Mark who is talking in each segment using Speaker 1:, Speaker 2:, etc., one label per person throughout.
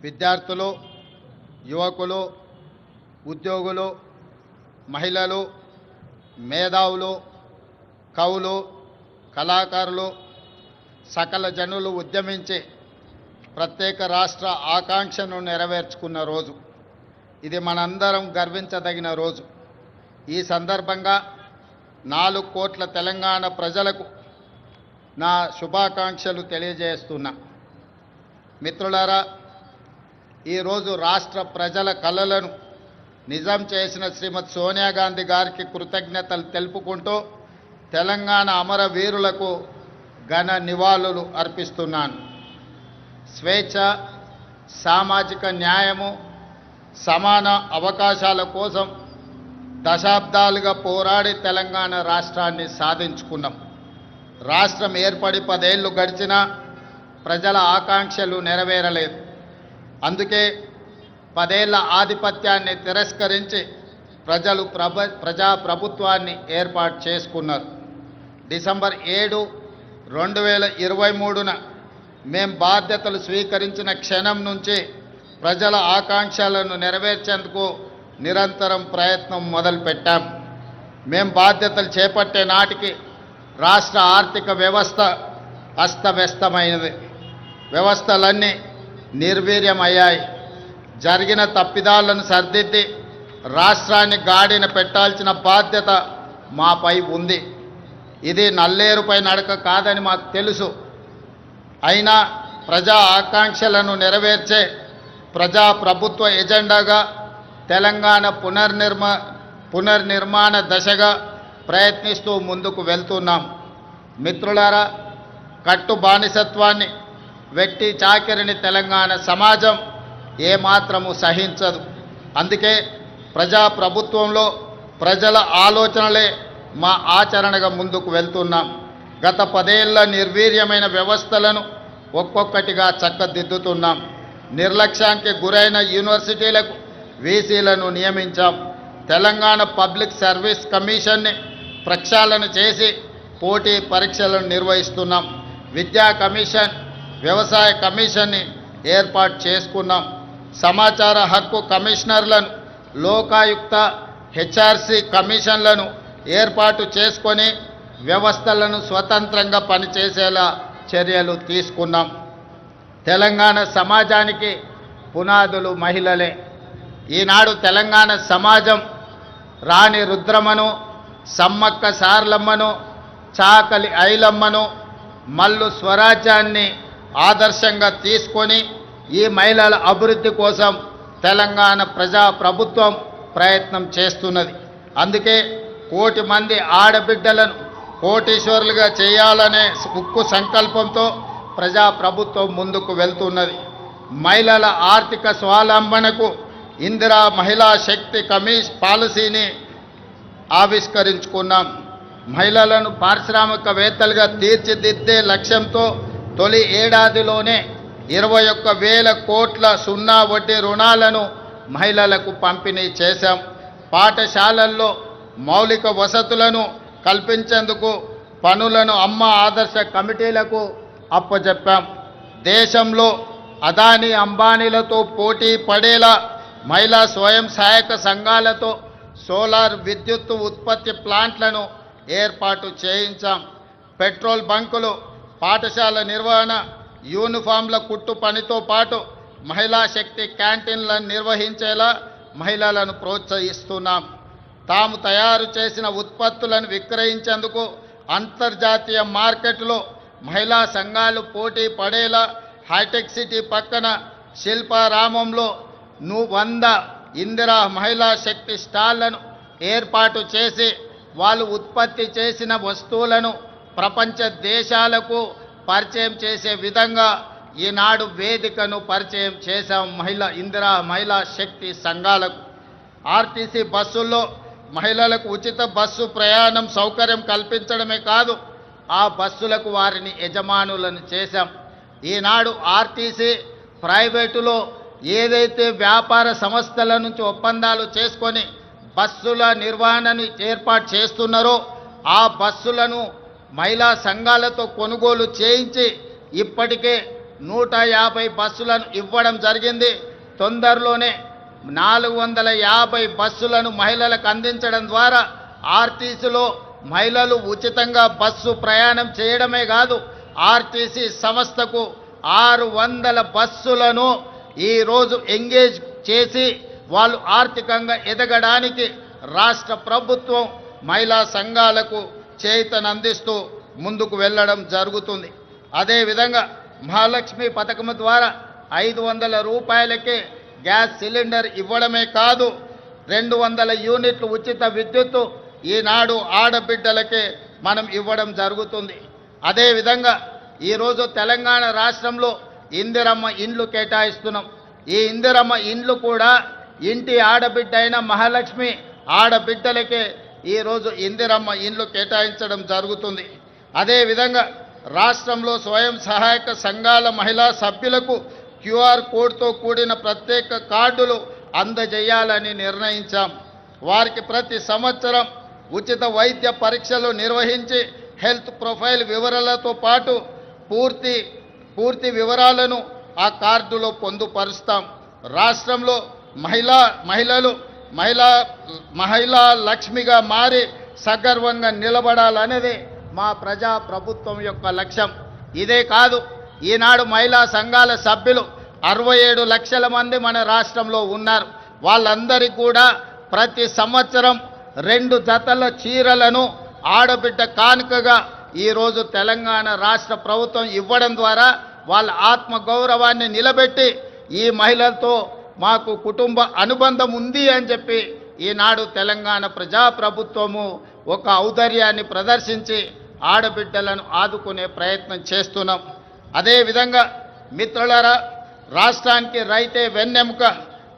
Speaker 1: విద్యార్థులు, యువకులు, ఉద్యోగులు, మహిళలు, మేధావులు, కవులు, కళాకారులు, సకల జనులు ఉద్యమించి ప్రత్యేక రాష్ట్ర ఆకాంక్షను నెరవేర్చుకున్న రోజు. ఇది మనందరం గర్వించదగిన రోజు. ఈ సందర్భంగా 4 కోట్ల తెలంగాణ ప్రజలకు నా శుభాకాంక్షలు తెలియజేస్తున్నా. మిత్రులారా, ఈరోజు రాష్ట్ర ప్రజల కలలను నిజం చేసిన శ్రీమతి సోనియా గాంధీ గారికి కృతజ్ఞతలు తెలుపుకుంటూ తెలంగాణ అమరవీరులకు ఘన నివాళులు అర్పిస్తున్నాను. స్వేచ్ఛ, సామాజిక న్యాయము, సమాన అవకాశాల కోసం దశాబ్దాలుగా పోరాడి తెలంగాణ రాష్ట్రాన్ని సాధించుకున్నాం. రాష్ట్రం ఏర్పడి 10 ఏళ్లు గడిచినా ప్రజల ఆకాంక్షలు నెరవేరలేదు. అందుకే 10 ఏళ్ల ఆధిపత్యాన్ని తిరస్కరించి ప్రజలు ప్రజాప్రభుత్వాన్ని ఏర్పాటు చేసుకున్నారు. డిసెంబర్ 7, 2023న మేం బాధ్యతలు స్వీకరించిన క్షణం నుంచి ప్రజల ఆకాంక్షలను నెరవేర్చేందుకు నిరంతరం ప్రయత్నం మొదలుపెట్టాం. మేం బాధ్యతలు చేపట్టే నాటికి రాష్ట్ర ఆర్థిక వ్యవస్థ అస్తవ్యస్తమైనది. వ్యవస్థలన్నీ నిర్వీర్యమయ్యాయి. జరిగిన తప్పిదాలను సరిదిద్ది రాష్ట్రాన్ని గాడిన పెట్టాల్సిన బాధ్యత మాపై ఉంది. ఇది నల్లేరుపై నడక కాదని మాకు తెలుసు. అయినా ప్రజా ఆకాంక్షలను నెరవేర్చే ప్రజాప్రభుత్వ ఎజెండాగా తెలంగాణ పునర్నిర్మాణ దశగా ప్రయత్నిస్తూ ముందుకు వెళ్తున్నాం. మిత్రులారా, కట్టు బానిసత్వాన్ని, వ్యక్తి చాకిరిని తెలంగాణ సమాజం ఏమాత్రము సహించదు. అందుకే ప్రజాప్రభుత్వంలో ప్రజల ఆలోచనలే మా ఆచరణగా ముందుకు వెళ్తున్నాం. గత 10 ఏళ్ల నిర్వీర్యమైన వ్యవస్థలను ఒక్కొక్కటిగా చక్కదిద్దుతున్నాం. నిర్లక్ష్యానికి గురైన యూనివర్సిటీలకు వీసీలను నియమించాం. తెలంగాణ పబ్లిక్ సర్వీస్ కమిషన్ని ప్రక్షాళన చేసి పోటీ పరీక్షలను నిర్వహిస్తున్నాం. విద్యా కమిషన్, వ్యవసాయ కమిషన్ని ఏర్పాటు చేసుకున్నాం. సమాచార హక్కు కమిషనర్లను, లోకాయుక్త, హెచ్ఆర్సీ కమిషన్లను ఏర్పాటు చేసుకొని వ్యవస్థలను స్వతంత్రంగా పనిచేసేలా చర్యలు తీసుకున్నాం. తెలంగాణ సమాజానికి పునాదులు మహిళలే. ఈనాడు తెలంగాణ సమాజం రాణి రుద్రమను, సమ్మక్క సార్లమ్మను, చాకలి ఐలమ్మను, మల్లు స్వరాజ్యాన్ని ఆదర్శంగా తీసుకొని ఈ మహిళల అభివృద్ధి కోసం తెలంగాణ ప్రజాప్రభుత్వం ప్రయత్నం చేస్తున్నది. అందుకే 1 కోటి మంది ఆడబిడ్డలను కోటీశ్వరులుగా చేయాలనే ఉక్కు సంకల్పంతో ప్రజాప్రభుత్వం ముందుకు వెళ్తున్నది. మహిళల ఆర్థిక స్వావలంబనకు ఇందిరా మహిళా శక్తి పాలసీని ఆవిష్కరించుకున్నాం. మహిళలను పారిశ్రామికవేత్తలుగా తీర్చిదిద్దే లక్ష్యంతో తొలి ఏడాదిలోనే 21,000 కోట్ల సున్నా వడ్డీ రుణాలను మహిళలకు పంపిణీ చేశాం. పాఠశాలల్లో మౌలిక వసతులను కల్పించేందుకు పనులను అమ్మ ఆదర్శ కమిటీలకు అప్పజెప్పాం. దేశంలో అదానీ అంబానీలతో పోటీ పడేలా మహిళా స్వయం సహాయక సంఘాలతో సోలార్ విద్యుత్ ఉత్పత్తి ప్లాంట్లను ఏర్పాటు చేయించాం. పెట్రోల్ బంకులు, పాఠశాల నిర్వహణ, యూనిఫామ్ల కుట్టు పనితో పాటు మహిళా శక్తి క్యాంటీన్లను నిర్వహించేలా మహిళలను ప్రోత్సహిస్తున్నాం. తాము తయారు చేసిన ఉత్పత్తులను విక్రయించేందుకు అంతర్జాతీయ మార్కెట్లో మహిళా సంఘాలు పోటీ పడేలా హైటెక్ సిటీ పక్కన శిల్పారామంలో 100 ఇందిరా మహిళా శక్తి స్టాళ్లను ఏర్పాటు చేసి వాళ్ళు ఉత్పత్తి చేసిన వస్తువులను ప్రపంచ దేశాలకు పరిచయం చేసే విధంగా ఈనాడు వేదికను పరిచయం చేశాం. ఇందిరా మహిళా శక్తి సంఘాలకు ఆర్టీసీ బస్సుల్లో మహిళలకు ఉచిత బస్సు ప్రయాణం సౌకర్యం కల్పించడమే కాదు, ఆ బస్సులకు వారిని యజమానులను చేశాం. ఈనాడు ఆర్టీసీ ప్రైవేటులో ఏదైతే వ్యాపార సంస్థల నుంచి ఒప్పందాలు చేసుకొని బస్సుల నిర్వహణను ఏర్పాటు చేస్తున్నారో ఆ బస్సులను మహిళా సంఘాలతో కొనుగోలు చేయించి ఇప్పటికే 150 బస్సులను ఇవ్వడం జరిగింది. తొందరలోనే 450 బస్సులను మహిళలకు అందించడం ద్వారా ఆర్టీసీలో మహిళలు ఉచితంగా బస్సు ప్రయాణం చేయడమే కాదు, ఆర్టీసీ సంస్థకు 600 బస్సులను ఈరోజు ఎంగేజ్ చేసి వాళ్ళు ఆర్థికంగా ఎదగడానికి రాష్ట్ర ప్రభుత్వం మహిళా సంఘాలకు చేయూతనందిస్తూ ముందుకు వెళ్ళడం జరుగుతుంది. అదేవిధంగా మహాలక్ష్మి పథకం ద్వారా 500 రూపాయలకే గ్యాస్ సిలిండర్ ఇవ్వడమే కాదు, 200 యూనిట్లు ఉచిత విద్యుత్తు ఈనాడు ఆడబిడ్డలకే మనం ఇవ్వడం జరుగుతుంది. అదేవిధంగా ఈరోజు తెలంగాణ రాష్ట్రంలో ఇందిరమ్మ ఇండ్లు కేటాయిస్తున్నాం. ఈ ఇందిరమ్మ ఇండ్లు కూడా ఇంటి ఆడబిడ్డ అయిన మహాలక్ష్మి ఆడబిడ్డలకే ఈరోజు ఇందిరమ్మ ఇండ్లు కేటాయించడం జరుగుతుంది. అదేవిధంగా రాష్ట్రంలో స్వయం సహాయక సంఘాల మహిళా సభ్యులకు QR కోడ్తో కూడిన ప్రత్యేక కార్డులు అందజేయాలని నిర్ణయించాం. వారికి ప్రతి సంవత్సరం ఉచిత వైద్య పరీక్షలు నిర్వహించి హెల్త్ ప్రొఫైల్ వివరాలతో పాటు పూర్తి వివరాలను ఆ కార్డులో పొందుపరుస్తాం. రాష్ట్రంలో మహిళా లక్ష్మిగా మారి సగర్వంగా నిలబడాలనేది మా ప్రజా ప్రభుత్వం యొక్క లక్ష్యం. ఇదే కాదు, ఈనాడు మహిళా సంఘాల సభ్యులు 67 లక్షల మంది మన రాష్ట్రంలో ఉన్నారు. వాళ్ళందరికీ కూడా ప్రతి సంవత్సరం 2 జతల చీరలను ఆడబిడ్డ కానుకగా ఈరోజు తెలంగాణ రాష్ట్ర ప్రభుత్వం ఇవ్వడం ద్వారా వాళ్ళ ఆత్మగౌరవాన్ని నిలబెట్టి ఈ మహిళలతో మాకు కుటుంబ అనుబంధం ఉంది అని చెప్పి ఈనాడు తెలంగాణ ప్రజాప్రభుత్వము ఒక ఔదార్యాన్ని ప్రదర్శించి ఆడబిడ్డలను ఆదుకునే ప్రయత్నం చేస్తున్నాం. అదేవిధంగా మిత్రులారా, రాష్ట్రానికి రైతే వెన్నెముక,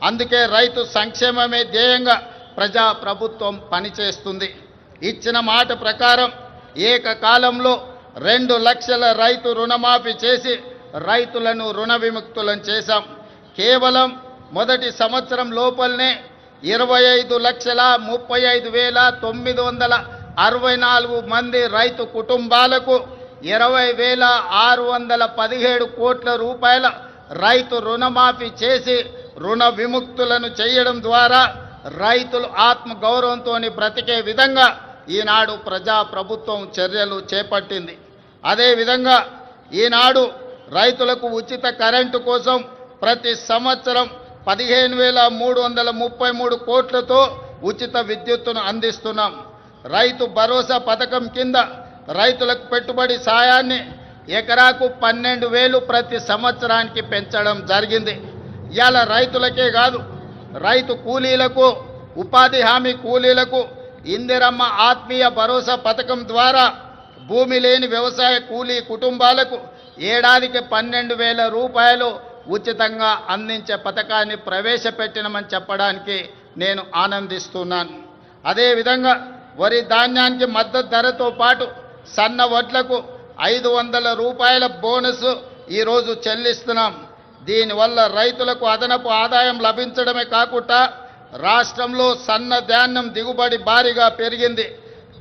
Speaker 1: అందుకే రైతు సంక్షేమమే ధ్యేయంగా ప్రజాప్రభుత్వం పనిచేస్తుంది. ఇచ్చిన మాట ప్రకారం ఏకకాలంలో 2 లక్షల రైతు రుణమాఫీ చేసి రైతులను రుణ విముక్తులను చేశాం. కేవలం మొదటి సంవత్సరం లోపలనే 25,35,964 మంది రైతు కుటుంబాలకు 20,617 కోట్ల రూపాయల రైతు రుణమాఫీ చేసి రుణ విముక్తులను చేయడం ద్వారా రైతులు ఆత్మగౌరవంతో బ్రతికే విధంగా ఈనాడు ప్రజాప్రభుత్వం చర్యలు చేపట్టింది. అదేవిధంగా ఈనాడు రైతులకు ఉచిత కరెంటు కోసం ప్రతి సంవత్సరం 15,333 కోట్లతో ఉచిత విద్యుత్తును అందిస్తున్నాం. రైతు భరోసా పథకం కింద రైతులకు పెట్టుబడి సాయాన్ని ఎకరాకు 12,000 ప్రతి సంవత్సరానికి పెంచడం జరిగింది. ఇవాళ రైతులకే కాదు, రైతు కూలీలకు, ఉపాధి హామీ కూలీలకు ఇందిరమ్మ ఆత్మీయ భరోసా పథకం ద్వారా భూమి లేని వ్యవసాయ కూలీ కుటుంబాలకు ఏడాదికి 12,000 రూపాయలు ఉచితంగా అందించే పథకాన్ని ప్రవేశపెట్టినమని చెప్పడానికి నేను ఆనందిస్తున్నాను. అదేవిధంగా వరి ధాన్యానికి మద్దతు ధరతో పాటు సన్న వడ్లకు 500 రూపాయల బోనస్ ఈరోజు చెల్లిస్తున్నాం. దీనివల్ల రైతులకు అదనపు ఆదాయం లభించడమే కాకుండా రాష్ట్రంలో సన్న ధాన్యం దిగుబడి భారీగా పెరిగింది.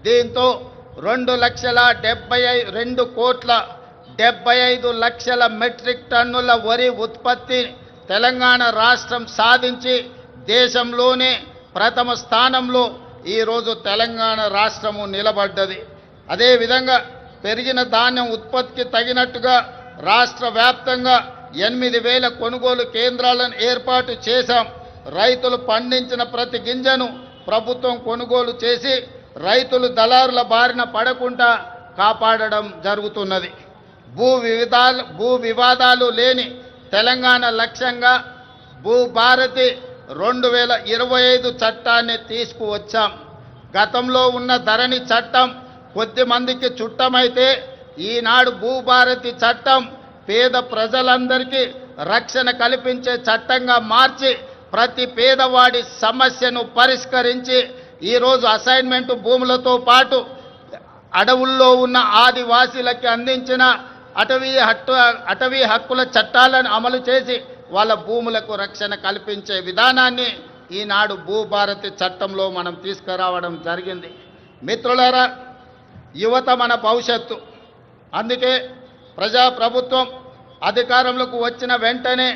Speaker 1: దీంతో 2,72,75 లక్షల మెట్రిక్ టన్నుల వరి ఉత్పత్తి తెలంగాణ రాష్ట్రం సాధించి దేశంలోనే ప్రథమ స్థానంలో ఈరోజు తెలంగాణ రాష్ట్రము నిలబడ్డది. అదేవిధంగా పెరిగిన ధాన్యం ఉత్పత్తికి తగినట్టుగా రాష్ట్ర వ్యాప్తంగా 8,000 కొనుగోలు కేంద్రాలను ఏర్పాటు చేశాం. రైతులు పండించిన ప్రతి గింజను ప్రభుత్వం కొనుగోలు చేసి రైతులు దళారుల బారిన పడకుండా కాపాడడం జరుగుతున్నది. భూ వివాదాలు లేని తెలంగాణ లక్ష్యంగా భూభారతి 2025 చట్టాన్ని తీసుకువచ్చాం. గతంలో ఉన్న ధరణి చట్టం కొద్ది మందికి చుట్టమైతే ఈనాడు భూభారతి చట్టం పేద ప్రజలందరికీ రక్షణ కల్పించే చట్టంగా మార్చి ప్రతి పేదవాడి సమస్యను పరిష్కరించి ఈరోజు అసైన్మెంట్ భూములతో పాటు అడవుల్లో ఉన్న ఆదివాసీలకి అందించిన అటవీ హక్కుల చట్టాలను అమలు చేసి వాళ్ళ భూములకు రక్షణ కల్పించే విధానాన్ని ఈనాడు భూభారతి చట్టంలో మనం తీసుకురావడం జరిగింది. మిత్రులారా, యువత మన భవిష్యత్తు. అందుకే ప్రజాప్రభుత్వం అధికారంలోకి వచ్చిన వెంటనే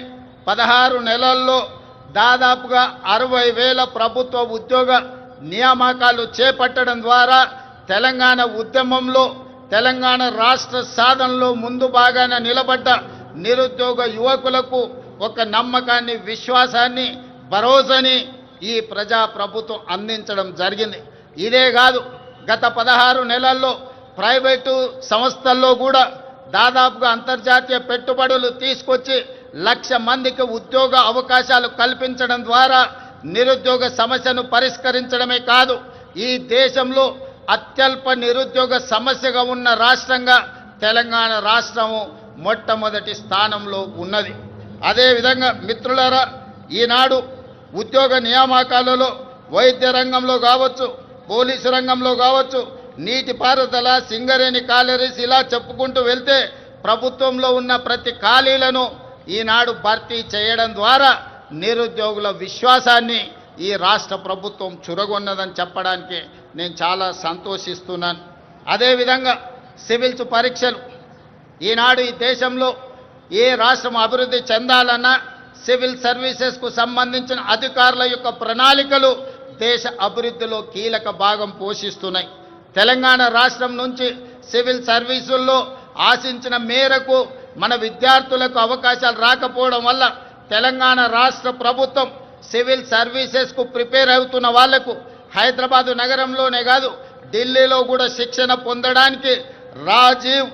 Speaker 1: 16 నెలల్లో దాదాపుగా 60,000 ప్రభుత్వ ఉద్యోగ నియామకాలు చేపట్టడం ద్వారా తెలంగాణ ఉద్యమంలో తెలంగాణ రాష్ట్ర సాధనలో ముందు భాగాన నిలబడ్డ నిరుద్యోగ యువకులకు ఒక నమ్మకాన్ని, విశ్వాసాన్ని, భరోసాని ఈ ప్రజా ప్రభుత్వం అందించడం జరిగింది. ఇదే కాదు, గత 16 నెలల్లో ప్రైవేటు సంస్థల్లో కూడా దాదాపుగా అంతర్జాతీయ పెట్టుబడులు తీసుకొచ్చి 1,00,000 మందికి ఉద్యోగ అవకాశాలు కల్పించడం ద్వారా నిరుద్యోగ సమస్యను పరిష్కరించడమే కాదు, ఈ దేశంలో అత్యల్ప నిరుద్యోగ సమస్యగా ఉన్న రాష్ట్రంగా తెలంగాణ రాష్ట్రము మొట్టమొదటి స్థానంలో ఉన్నది. అదేవిధంగా మిత్రులారా, ఈనాడు ఉద్యోగ నియామకాలలో వైద్య రంగంలో కావచ్చు, పోలీసు రంగంలో కావచ్చు, నీటిపారుదల, సింగరేణి కాలరీస్ ఇలా చెప్పుకుంటూ వెళ్తే ప్రభుత్వంలో ఉన్న ప్రతి ఖాళీలను ఈనాడు భర్తీ చేయడం ద్వారా నిరుద్యోగుల విశ్వాసాన్ని ఈ రాష్ట్ర ప్రభుత్వం చురగొన్నదని చెప్పడానికి నేను చాలా సంతోషిస్తున్నాను. అదేవిధంగా సివిల్స్ పరీక్షలు, ఈనాడు ఈ దేశంలో ఏ రాష్ట్రం అభివృద్ధి చెందాలన్నా సివిల్ సర్వీసెస్కు సంబంధించిన అధికారుల యొక్క ప్రణాళికలు దేశ అభివృద్ధిలో కీలక భాగం పోషిస్తున్నాయి. తెలంగాణ రాష్ట్రం నుంచి సివిల్ సర్వీసుల్లో ఆశించిన మేరకు మన విద్యార్థులకు అవకాశాలు రాకపోవడం వల్ల తెలంగాణ రాష్ట్ర ప్రభుత్వం సివిల్ సర్వీసెస్కు ప్రిపేర్ అవుతున్న వాళ్లకు హైదరాబాదు నగరంలోనే కాదు, ఢిల్లీలో కూడా శిక్షణ పొందడానికి రాజీవ్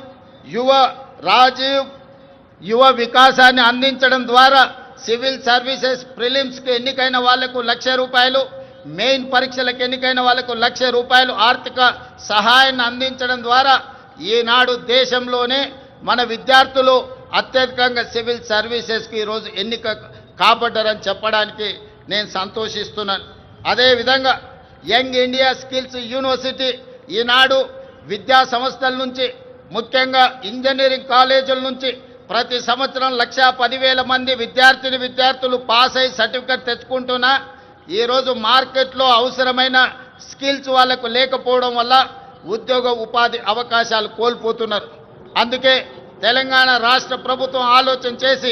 Speaker 1: యువ వికాసాన్ని అందించడం ద్వారా సివిల్ సర్వీసెస్ ప్రిలిమ్స్కి ఎన్నికైన వాళ్లకు ₹1,00,000, మెయిన్ పరీక్షలకు ఎన్నికైన వాళ్లకు ₹1,00,000 ఆర్థిక సహాయాన్ని అందించడం ద్వారా ఈనాడు దేశంలోనే మన విద్యార్థులు అత్యధికంగా సివిల్ సర్వీసెస్కి ఈరోజు ఎన్నిక కాబడ్డారని చెప్పడానికి నేను సంతోషిస్తున్నాను. అదేవిధంగా యంగ్ ఇండియా స్కిల్స్ యూనివర్సిటీ ఈనాడు విద్యా సంస్థల నుంచి, ముఖ్యంగా ఇంజనీరింగ్ కాలేజీల నుంచి ప్రతి సంవత్సరం 1,10,000 మంది విద్యార్థులు పాస్ అయ్యి సర్టిఫికెట్ తెచ్చుకుంటున్నా ఈరోజు మార్కెట్లో అవసరమైన స్కిల్స్ వాళ్ళకు లేకపోవడం వల్ల ఉద్యోగ ఉపాధి అవకాశాలు కోల్పోతున్నారు. అందుకే తెలంగాణ రాష్ట్ర ప్రభుత్వం ఆలోచన చేసి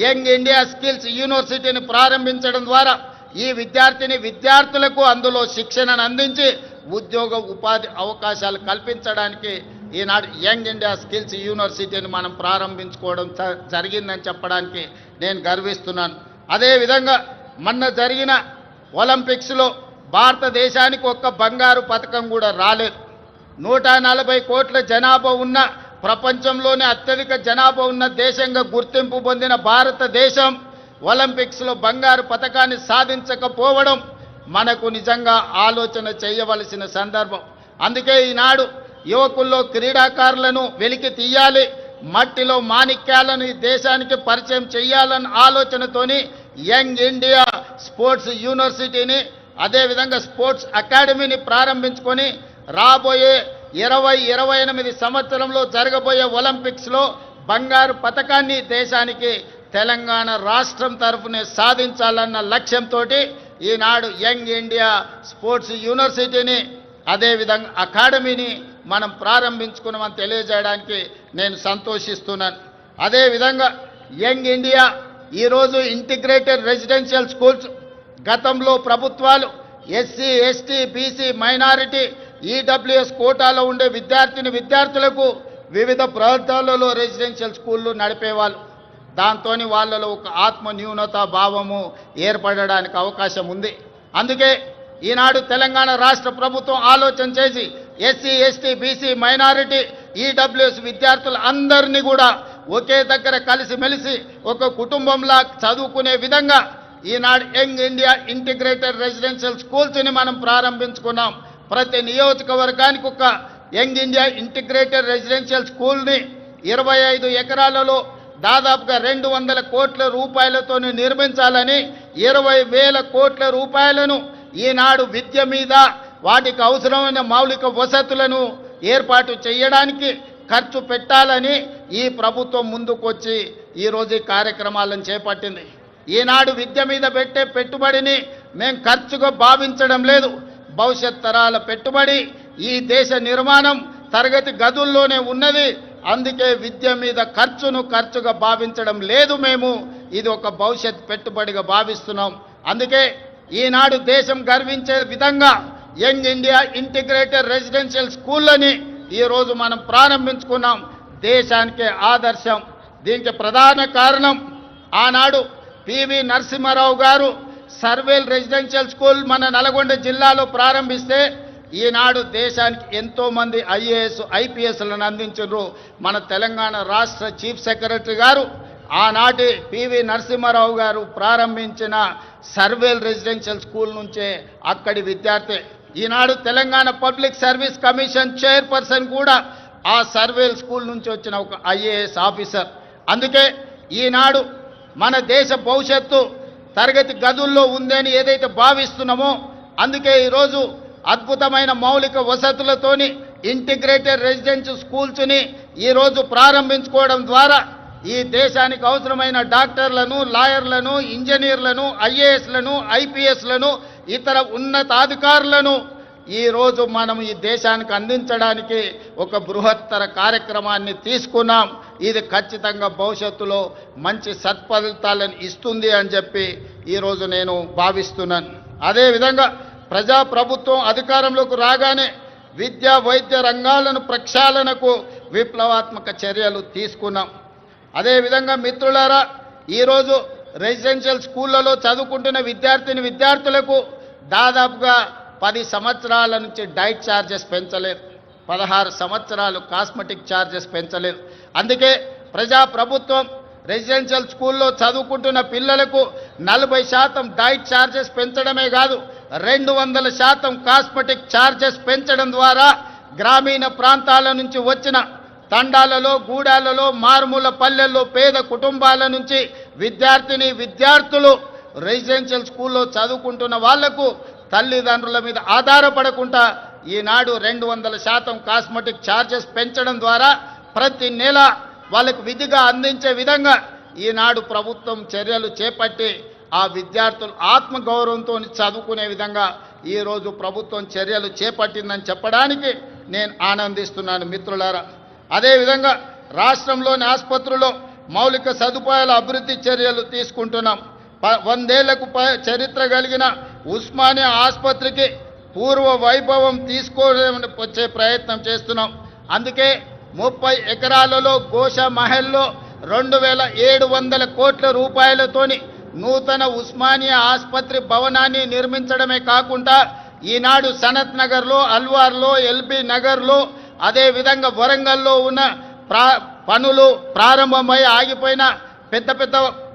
Speaker 1: యంగ్ ఇండియా స్కిల్స్ యూనివర్సిటీని ప్రారంభించడం ద్వారా ఈ విద్యార్థులకు అందులో శిక్షణను అందించి ఉద్యోగ ఉపాధి అవకాశాలు కల్పించడానికి ఈనాడు యంగ్ ఇండియా స్కిల్స్ యూనివర్సిటీని మనం ప్రారంభించుకోవడం జరిగిందని చెప్పడానికి నేను గర్విస్తున్నాను. అదేవిధంగా మొన్న జరిగిన ఒలింపిక్స్లో భారతదేశానికి ఒక్క బంగారు పథకం కూడా రాలేదు. 140 కోట్ల జనాభా ఉన్న, ప్రపంచంలోనే అత్యధిక జనాభా ఉన్న దేశంగా గుర్తింపు పొందిన భారతదేశం ఒలింపిక్స్లో బంగారు పథకాన్ని సాధించకపోవడం మనకు నిజంగా ఆలోచన చేయవలసిన సందర్భం. అందుకే ఈనాడు యువకుల్లో క్రీడాకారులను వెలికి తీయాలి, మట్టిలో మాణిక్యాలను ఈ దేశానికి పరిచయం చేయాలన్న ఆలోచనతోని యంగ్ ఇండియా స్పోర్ట్స్ యూనివర్సిటీని, అదేవిధంగా స్పోర్ట్స్ అకాడమీని ప్రారంభించుకొని రాబోయే 2028 సంవత్సరంలో జరగబోయే ఒలింపిక్స్లో బంగారు పథకాన్ని దేశానికి తెలంగాణ రాష్ట్రం తరఫునే సాధించాలన్న లక్ష్యంతో ఈనాడు యంగ్ ఇండియా స్పోర్ట్స్ యూనివర్సిటీని, అదేవిధంగా అకాడమీని మనం ప్రారంభించుకున్నామని తెలియజేయడానికి నేను సంతోషిస్తున్నాను. అదేవిధంగా యంగ్ ఇండియా ఈరోజు ఇంటిగ్రేటెడ్ రెసిడెన్షియల్ స్కూల్స్, గతంలో ప్రభుత్వాలు SC, ST, BC, minority, EWS కోటాలో ఉండే విద్యార్థులకు వివిధ ప్రాంతాలలో రెసిడెన్షియల్ స్కూళ్ళు నడిపేవాళ్ళు. దాంతో వాళ్ళలో ఒక ఆత్మ న్యూనతా భావము ఏర్పడడానికి అవకాశం ఉంది. అందుకే ఈనాడు తెలంగాణ రాష్ట్ర ప్రభుత్వం ఆలోచన చేసి SC, ST, BC, minority, EWS విద్యార్థులు అందరినీ కూడా ఒకే దగ్గర కలిసిమెలిసి ఒక కుటుంబంలా చదువుకునే విధంగా ఈనాడు యంగ్ ఇండియా ఇంటిగ్రేటెడ్ రెసిడెన్షియల్ స్కూల్స్ని మనం ప్రారంభించుకున్నాం. ప్రతి నియోజకవర్గానికి ఒక యంగ్ ఇండియా ఇంటిగ్రేటెడ్ రెసిడెన్షియల్ స్కూల్ని 25 ఎకరాలలో దాదాపుగా 200 కోట్ల రూపాయలతో నిర్మించాలని 20,000 కోట్ల రూపాయలను ఈనాడు విద్య మీద, వాటికి అవసరమైన మౌలిక వసతులను ఏర్పాటు చేయడానికి ఖర్చు పెట్టాలని ఈ ప్రభుత్వం ముందుకొచ్చి ఈరోజు ఈ కార్యక్రమాలను చేపట్టింది. ఈనాడు విద్య మీద పెట్టే పెట్టుబడిని మేము ఖర్చుగా భావించడం లేదు. భవిష్యత్ తరాల పెట్టుబడి, ఈ దేశ నిర్మాణం తరగతి గదుల్లోనే ఉన్నది. అందుకే విద్య మీద ఖర్చుగా భావించడం లేదు. మేము ఇది ఒక భవిష్యత్ పెట్టుబడిగా భావిస్తున్నాం. అందుకే ఈనాడు దేశం గర్వించే విధంగా యంగ్ ఇండియా ఇంటిగ్రేటెడ్ రెసిడెన్షియల్ స్కూళ్ళని ఈరోజు మనం ప్రారంభించుకున్నాం. దేశానికే ఆదర్శం. దీనికి ప్రధాన కారణం ఆనాడు పివి నరసింహారావు గారు సర్వేల్ రెసిడెన్షియల్ స్కూల్ మన నల్గొండ జిల్లాలో ప్రారంభిస్తే ఈనాడు దేశానికి ఎంతోమంది ఐఏఎస్ ఐపీఎస్లను అందించారు. మన తెలంగాణ రాష్ట్ర చీఫ్ సెక్రటరీ గారు ఆనాటి పివి నరసింహారావు గారు ప్రారంభించిన సర్వేల్ రెసిడెన్షియల్ స్కూల్ నుంచే అక్కడి విద్యార్థి. ఈనాడు Telangana public service commission chairperson కూడా ఆ సర్వేల్ స్కూల్ నుంచి వచ్చిన ఒక ఐఏఎస్ ఆఫీసర్. అందుకే ఈనాడు మన దేశ భవిష్యత్తు తరగతి గదుల్లో ఉందని ఏదైతే భావిస్తున్నామో అందుకే ఈరోజు అద్భుతమైన మౌలిక వసతులతోని ఇంటిగ్రేటెడ్ రెసిడెన్షియల్ స్కూల్స్ని ఈరోజు ప్రారంభించుకోవడం ద్వారా ఈ దేశానికి అవసరమైన డాక్టర్లను, లాయర్లను, ఇంజనీర్లను, ఐఏఎస్లను, ఐపీఎస్లను, ఇతర ఉన్నతాధికారులను ఈరోజు మనం ఈ దేశానికి అందించడానికి ఒక బృహత్తర కార్యక్రమాన్ని తీసుకున్నాం. ఇది ఖచ్చితంగా భవిష్యత్తులో మంచి సత్ఫలితాలను ఇస్తుంది అని చెప్పి ఈరోజు నేను భావిస్తున్నాను. అదేవిధంగా ప్రజాప్రభుత్వం అధికారంలోకి రాగానే విద్యా వైద్య రంగాలను ప్రక్షాళనకు విప్లవాత్మక చర్యలు తీసుకున్నాం. అదేవిధంగా మిత్రులారా, ఈరోజు రెసిడెన్షియల్ స్కూళ్ళలో చదువుకుంటున్న విద్యార్థులకు దాదాపుగా 10 సంవత్సరాల నుంచి డైట్ ఛార్జెస్ పెంచలేదు, 16 సంవత్సరాలు కాస్మెటిక్ ఛార్జెస్ పెంచలేదు. అందుకే ప్రజాప్రభుత్వం రెసిడెన్షియల్ స్కూల్లో చదువుకుంటున్న పిల్లలకు 40% డైట్ ఛార్జెస్ పెంచడమే కాదు 200% కాస్మెటిక్ ఛార్జెస్ పెంచడం ద్వారా గ్రామీణ ప్రాంతాల నుంచి వచ్చిన తండాలలో, గూడాలలో, మారుమూల పల్లెల్లో పేద కుటుంబాల నుంచి విద్యార్థులు రెసిడెన్షియల్ స్కూల్లో చదువుకుంటున్న వాళ్లకు తల్లిదండ్రుల మీద ఆధారపడకుండా ఈనాడు 200% కాస్మెటిక్ ఛార్జెస్ పెంచడం ద్వారా ప్రతి నెల వాళ్ళకు విధిగా అందించే విధంగా ఈనాడు ప్రభుత్వం చర్యలు చేపట్టి ఆ విద్యార్థులు ఆత్మగౌరవంతో చదువుకునే విధంగా ఈరోజు ప్రభుత్వం చర్యలు చేపట్టిందని చెప్పడానికి నేను ఆనందిస్తున్నాను మిత్రులారా. అదేవిధంగా రాష్ట్రంలోని ఆసుపత్రుల్లో మౌలిక సదుపాయాల అభివృద్ధి చర్యలు తీసుకుంటున్నాం. 100 ఏళ్లకు చరిత్ర కలిగిన ఉస్మానియా ఆసుపత్రికి పూర్వ వైభవం వచ్చే ప్రయత్నం చేస్తున్నాం. అందుకే 30 ఎకరాలలో గోష మహల్లో 2700 కోట్ల రూపాయలతోని నూతన ఉస్మానియా ఆసుపత్రి భవనాన్ని నిర్మించడమే కాకుండా ఈనాడు సనత్ నగర్లో, అల్వార్లో, ఎల్బీ నగర్లో, అదేవిధంగా వరంగల్లో ఉన్న పనులు ప్రారంభమై ఆగిపోయిన పెద్ద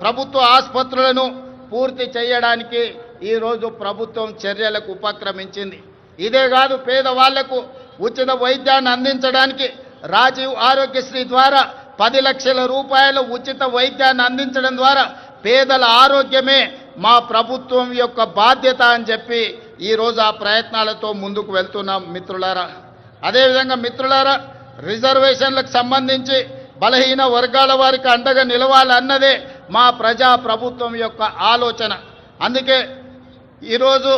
Speaker 1: ప్రభుత్వ ఆసుపత్రులను పూర్తి చేయడానికి ఈరోజు ప్రభుత్వం చర్యలకు ఉపక్రమించింది. ఇదే కాదు, పేదవాళ్లకు ఉచిత వైద్యాన్ని అందించడానికి రాజీవ్ ఆరోగ్యశ్రీ ద్వారా 10 లక్షల రూపాయల ఉచిత వైద్యాన్ని అందించడం ద్వారా పేదల ఆరోగ్యమే మా ప్రభుత్వం యొక్క బాధ్యత అని చెప్పి ఈరోజు ఆ ప్రయత్నాలతో ముందుకు వెళ్తున్నాం మిత్రులారా. అదేవిధంగా మిత్రులారా, రిజర్వేషన్లకు సంబంధించి బలహీన వర్గాల వారికి అండగా నిలవాలన్నదే మా ప్రజా ప్రభుత్వం యొక్క ఆలోచన. అందుకే ఈరోజు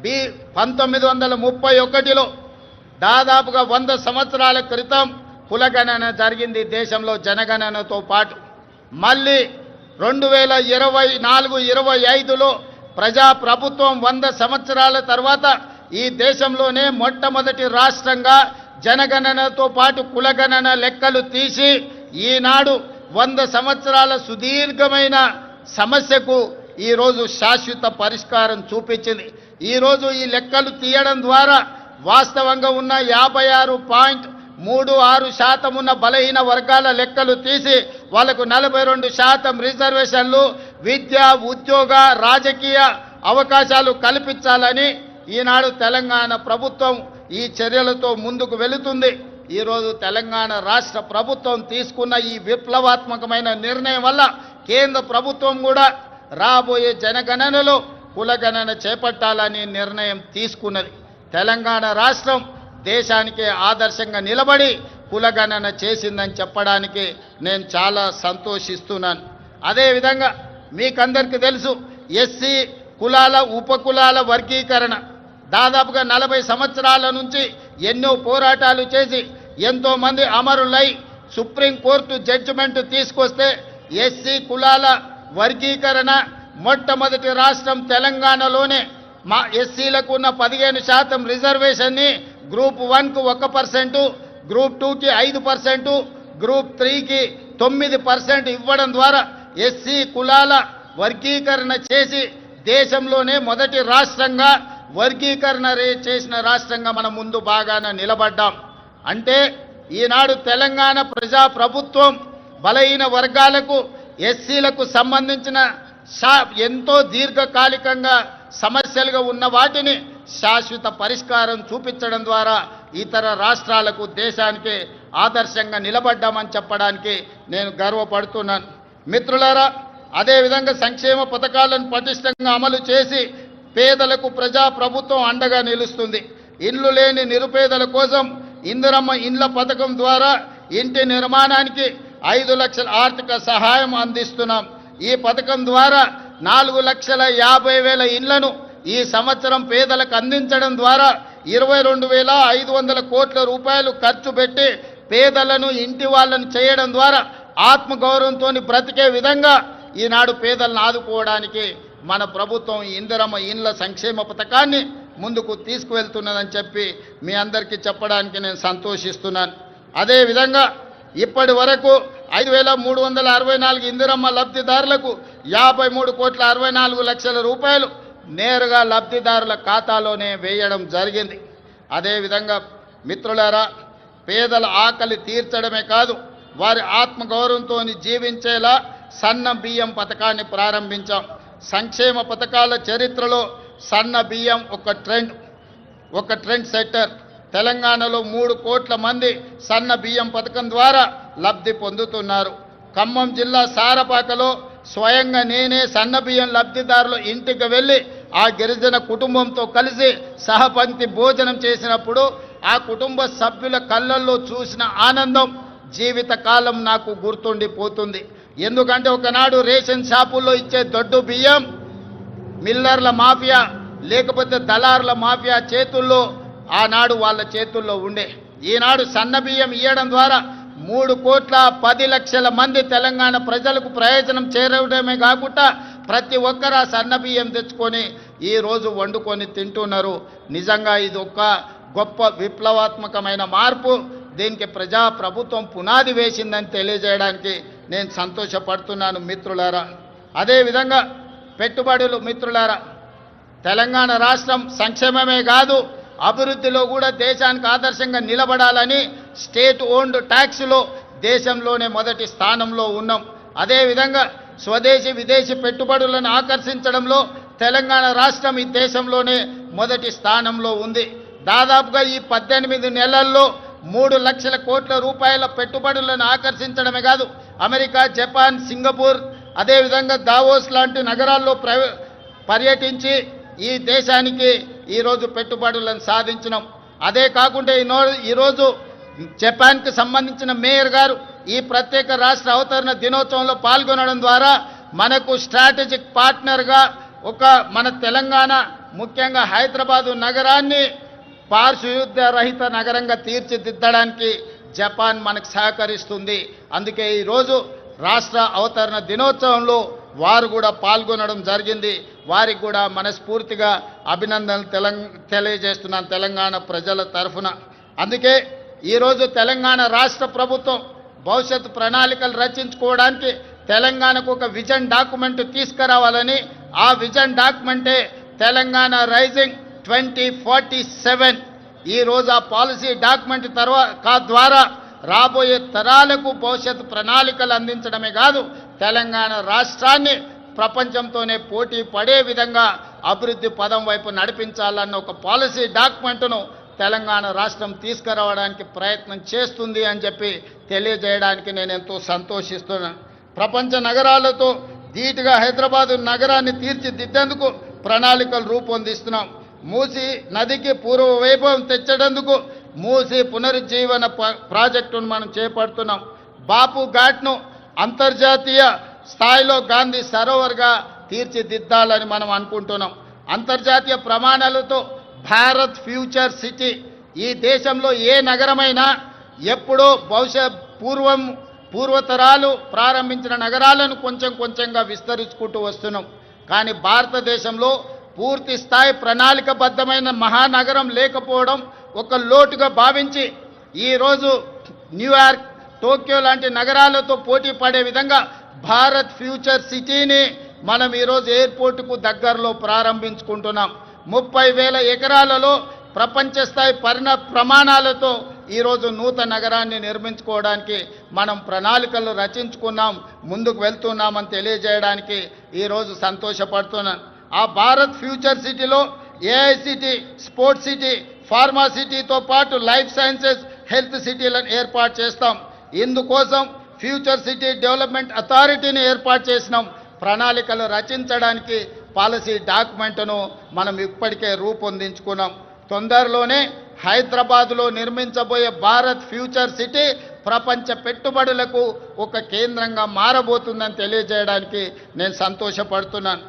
Speaker 1: 1931లో దాదాపుగా 100 సంవత్సరాల క్రితం కులగణన జరిగింది దేశంలో జనగణనతో పాటు. మళ్ళీ 2024-25లో ప్రజా ప్రభుత్వం 100 సంవత్సరాల తర్వాత ఈ దేశంలోనే మొట్టమొదటి రాష్ట్రంగా జనగణనతో పాటు కులగణన లెక్కలు తీసి ఈనాడు 100 సంవత్సరాల సుదీర్ఘమైన సమస్యకు ఈరోజు శాశ్వత పరిష్కారం చూపించింది. ఈరోజు ఈ లెక్కలు తీయడం ద్వారా వాస్తవంగా ఉన్న 56.36% ఉన్న బలహీన వర్గాల లెక్కలు తీసి వాళ్లకు 42% రిజర్వేషన్లు, విద్య, ఉద్యోగ, రాజకీయ అవకాశాలు కల్పించాలని ఈనాడు తెలంగాణ ప్రభుత్వం ఈ చర్యలతో ముందుకు వెళుతుంది. ఈరోజు తెలంగాణ రాష్ట్ర ప్రభుత్వం తీసుకున్న ఈ విప్లవాత్మకమైన నిర్ణయం వల్ల కేంద్ర ప్రభుత్వం కూడా రాబోయే జనగణనలో కులగణన చేపట్టాలని నిర్ణయం తీసుకున్నది. తెలంగాణ రాష్ట్రం దేశానికే ఆదర్శంగా నిలబడి కులగణన చేసిందని చెప్పడానికి నేను చాలా సంతోషిస్తున్నాను. అదేవిధంగా మీకందరికీ తెలుసు, ఎస్సీ కులాల ఉపకులాల వర్గీకరణ దాదాపుగా 40 సంవత్సరాల నుంచి ఎన్నో పోరాటాలు చేసి ఎంతోమంది అమరులై సుప్రీంకోర్టు జడ్జిమెంట్ తీసుకొస్తే ఎస్సీ కులాల వర్గీకరణ మొట్టమొదటి రాష్ట్రం తెలంగాణలోనే మా ఎస్సీలకు ఉన్న 15% రిజర్వేషన్ని గ్రూప్ 1కు 1%, గ్రూప్ 2కి 5%, గ్రూప్ 3కి 9% ఇవ్వడం ద్వారా ఎస్సీ కులాల వర్గీకరణ చేసి దేశంలోనే మొదటి రాష్ట్రంగా వర్గీకరణ చేసిన రాష్ట్రంగా మనం ముందు బాగాన నిలబడ్డాం. అంటే ఈనాడు తెలంగాణ ప్రజాప్రభుత్వం బలహీన వర్గాలకు ఎస్సీలకు సంబంధించిన ఎంతో దీర్ఘకాలికంగా సమస్యలుగా ఉన్న వాటిని శాశ్వత పరిష్కారం చూపించడం ద్వారా ఇతర రాష్ట్రాలకు దేశానికి ఆదర్శంగా నిలబడ్డామని చెప్పడానికి నేను గర్వపడుతున్నాను. మిత్రులారా, అదేవిధంగా సంక్షేమ పథకాలను పటిష్టంగా అమలు చేసి పేదలకు ప్రజాప్రభుత్వం అండగా నిలుస్తుంది. ఇల్లు లేని నిరుపేదల కోసం ఇందిరమ్మ ఇండ్ల పథకం ద్వారా ఇంటి నిర్మాణానికి 5 లక్షల ఆర్థిక సహాయం అందిస్తున్నాం. ఈ పథకం ద్వారా 4,50,000 ఇండ్లను ఈ సంవత్సరం పేదలకు అందించడం ద్వారా 22,500 కోట్ల రూపాయలు ఖర్చు పెట్టి పేదలను ఇంటి వాళ్ళను చేయడం ద్వారా ఆత్మగౌరవంతో బ్రతికే విధంగా ఈనాడు పేదలను ఆదుకోవడానికి మన ప్రభుత్వం ఇందిరమ్మ ఇండ్ల సంక్షేమ పథకాన్ని ముందుకు తీసుకువెళ్తున్నదని చెప్పి మీ అందరికీ చెప్పడానికి నేను సంతోషిస్తున్నాను. అదేవిధంగా ఇప్పటి వరకు 5,364 ఇందిరమ్మ లబ్ధిదారులకు 53,64,00,000 రూపాయలు నేరుగా లబ్ధిదారుల ఖాతాలోనే వేయడం జరిగింది. అదేవిధంగా మిత్రులారా, పేదల ఆకలి తీర్చడమే కాదు, వారి ఆత్మగౌరవంతో జీవించేలా సన్న బియ్యం పథకాన్ని ప్రారంభించాం. సంక్షేమ పథకాల చరిత్రలో సన్న బియ్యం ఒక ట్రెండ్ సెట్టర్. తెలంగాణలో 3 కోట్ల మంది సన్న బియ్యం పథకం ద్వారా లబ్ధి పొందుతున్నారు. ఖమ్మం జిల్లా సారపాకలో స్వయంగా నేనే సన్న బియ్యం లబ్ధిదారుల ఇంటికి వెళ్ళి ఆ గిరిజన కుటుంబంతో కలిసి సహపంక్తి భోజనం చేసినప్పుడు ఆ కుటుంబ సభ్యుల కళ్ళల్లో చూసిన ఆనందం జీవితకాలం నాకు గుర్తుండిపోతుంది. ఎందుకంటే ఒకనాడు రేషన్ షాపుల్లో ఇచ్చే దొడ్డు బియ్యం మిల్లర్ల మాఫియా లేకపోతే దళారుల మాఫియా చేతుల్లో ఆనాడు వాళ్ళ చేతుల్లో ఉండే. ఈనాడు సన్న బియ్యం ఇవ్వడం ద్వారా 3,10,00,000 మంది తెలంగాణ ప్రజలకు ప్రయోజనం చేరడమే కాకుండా ప్రతి ఒక్కరు ఆ సన్న బియ్యం తెచ్చుకొని ఈరోజు వండుకొని తింటున్నారు. నిజంగా ఇది ఒక గొప్ప విప్లవాత్మకమైన మార్పు. దీనికి ప్రజాప్రభుత్వం పునాది వేసిందని తెలియజేయడానికి నేను సంతోషపడుతున్నాను మిత్రులారా. అదేవిధంగా పెట్టుబడులు మిత్రులారా, తెలంగాణ రాష్ట్రం సంక్షేమమే కాదు అభివృద్ధిలో కూడా దేశానికి ఆదర్శంగా నిలబడాలని స్టేట్ ఓన్డ్ ట్యాక్స్లో దేశంలోనే మొదటి స్థానంలో ఉన్నాం. అదేవిధంగా స్వదేశీ విదేశీ పెట్టుబడులను ఆకర్షించడంలో తెలంగాణ రాష్ట్రం ఈ దేశంలోనే మొదటి స్థానంలో ఉంది. దాదాపుగా ఈ 18 నెలల్లో 3 లక్షల కోట్ల రూపాయల పెట్టుబడులను ఆకర్షించడమే కాదు అమెరికా, జపాన్, సింగపూర్ అదేవిధంగా దావోస్ లాంటి నగరాల్లో పర్యటించి ఈ దేశానికి ఈరోజు పెట్టుబడులను సాధించినాం. అదే కాకుండా ఈరోజు జపాన్కి సంబంధించిన మేయర్ గారు ఈ ప్రత్యేక రాష్ట్ర అవతరణ దినోత్సవంలో పాల్గొనడం ద్వారా మనకు స్ట్రాటజిక్ పార్ట్నర్గా మన తెలంగాణ ముఖ్యంగా హైదరాబాదు నగరాన్ని పారిశుద్ధ్య రహిత నగరంగా తీర్చిదిద్దడానికి జపాన్ మనకు సహకరిస్తుంది. అందుకే ఈరోజు రాష్ట్ర అవతరణ దినోత్సవంలో వారు కూడా పాల్గొనడం జరిగింది. వారికి కూడా మనస్ఫూర్తిగా అభినందనలు తెలియజేస్తున్నాను తెలంగాణ ప్రజల తరఫున. అందుకే ఈరోజు తెలంగాణ రాష్ట్ర ప్రభుత్వం భవిష్యత్తు ప్రణాళికలు రచించుకోవడానికి తెలంగాణకు ఒక విజన్ డాక్యుమెంట్ తీసుకురావాలని, ఆ విజన్ డాక్యుమెంటే తెలంగాణ రైజింగ్ 2047. ఈరోజు ఆ పాలసీ డాక్యుమెంట్ ద్వారా రాబోయే తరాలకు భవిష్యత్తు ప్రణాళికలు అందించడమే కాదు తెలంగాణ రాష్ట్రాన్ని ప్రపంచంతోనే పోటీ పడే విధంగా అభివృద్ధి పదం వైపు నడిపించాలన్న ఒక పాలసీ డాక్యుమెంట్ను తెలంగాణ రాష్ట్రం తీసుకురావడానికి ప్రయత్నం చేస్తుంది అని చెప్పి తెలియజేయడానికి నేను ఎంతో సంతోషిస్తున్నాను. ప్రపంచ నగరాలతో ధీటుగా హైదరాబాదు నగరాన్ని తీర్చిదిద్దేందుకు ప్రణాళికలు రూపొందిస్తున్నాం. మూసీ నదికి పూర్వ వైభవం తెచ్చేందుకు మూసీ పునరుజ్జీవన ప్రాజెక్టును మనం చేపడుతున్నాం. బాపు ఘాట్ను అంతర్జాతీయ స్థాయిలో గాంధీ సరోవర్గా తీర్చిదిద్దాలని మనం అనుకుంటున్నాం. అంతర్జాతీయ ప్రమాణాలతో భారత్ ఫ్యూచర్ సిటీ. ఈ దేశంలో ఏ నగరమైనా ఎప్పుడో పూర్వతరాలు ప్రారంభించిన నగరాలను కొంచెం కొంచెంగా విస్తరించుకుంటూ వస్తున్నాం. కానీ భారతదేశంలో పూర్తి స్థాయి ప్రణాళికబద్ధమైన మహానగరం లేకపోవడం ఒక లోటుగా భావించి ఈరోజు న్యూయార్క్, టోక్యో లాంటి నగరాలతో పోటీ పడే విధంగా భారత్ ఫ్యూచర్ సిటీని మనం ఈరోజు ఎయిర్పోర్టుకు దగ్గరలో ప్రారంభించుకుంటున్నాం. 30,000 ఎకరాలలో ప్రపంచ స్థాయి ప్రమాణాలతో ఈరోజు నూతన నగరాన్ని నిర్మించుకోవడానికి మనం ప్రణాళికలు రచించుకున్నాం, ముందుకు వెళ్తున్నామని తెలియజేయడానికి ఈరోజు సంతోషపడుతున్నాను. ఆ భారత్ ఫ్యూచర్ సిటీలో ఏఐసిటీ, స్పోర్ట్స్ సిటీ, ఫార్మా సిటీతో పాటు లైఫ్ సైన్సెస్, హెల్త్ సిటీలను ఏర్పాటు చేస్తాం. ఇందుకోసం ఫ్యూచర్ సిటీ డెవలప్మెంట్ అథారిటీని ఏర్పాటు చేసినాం. ప్రణాళికలు రచించడానికి పాలసీ డాక్యుమెంట్ను మనం ఇప్పటికే రూపొందించుకున్నాం. తొందరలోనే హైదరాబాదులో నిర్మించబోయే భారత్ ఫ్యూచర్ సిటీ ప్రపంచ పెట్టుబడులకు ఒక కేంద్రంగా మారబోతుందని తెలియజేయడానికి నేను సంతోషపడుతున్నాను.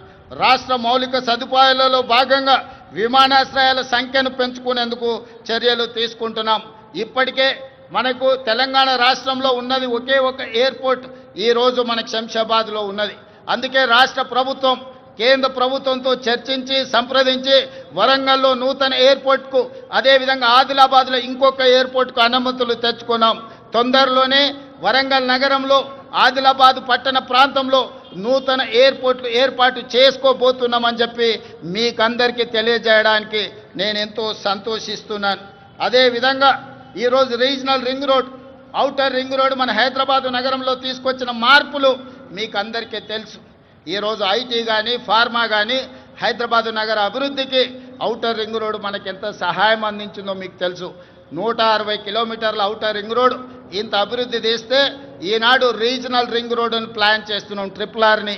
Speaker 1: రాష్ట్ర మౌలిక సదుపాయాలలో భాగంగా విమానాశ్రయాల సంఖ్యను పెంచుకునేందుకు చర్యలు తీసుకుంటున్నాం. ఇప్పటికే మనకు తెలంగాణ రాష్ట్రంలో ఉన్నది ఒకే ఒక ఎయిర్పోర్ట్ ఈరోజు మనకు శంషాబాద్లో ఉన్నది. అందుకే రాష్ట్ర ప్రభుత్వం కేంద్ర ప్రభుత్వంతో చర్చించి సంప్రదించి వరంగల్లో నూతన ఎయిర్పోర్ట్కు, అదేవిధంగా ఆదిలాబాద్లో ఇంకొక ఎయిర్పోర్ట్కు అనుమతులు తెచ్చుకున్నాం. తొందరలోనే వరంగల్ నగరంలో, ఆదిలాబాద్ పట్టణ ప్రాంతంలో నూతన ఎయిర్పోర్ట్లు ఏర్పాటు చేసుకోబోతున్నామని చెప్పి మీకందరికీ తెలియజేయడానికి నేను ఎంతో సంతోషిస్తున్నాను. అదేవిధంగా ఈరోజు regional ring road, outer ring road మన హైదరాబాదు నగరంలో తీసుకొచ్చిన మార్పులు మీకు అందరికీ తెలుసు. ఈరోజు ఐటీ కానీ, ఫార్మా కానీ హైదరాబాదు నగర అభివృద్ధికి ఔటర్ రింగ్ రోడ్ మనకి ఎంత సహాయం అందించిందో మీకు తెలుసు. 160 కిలోమీటర్ల ఔటర్ రింగ్ రోడ్ ఇంత అభివృద్ధి తీస్తే ఈనాడు రీజనల్ రింగ్ రోడ్డును ప్లాన్ చేస్తున్నాం. RRRని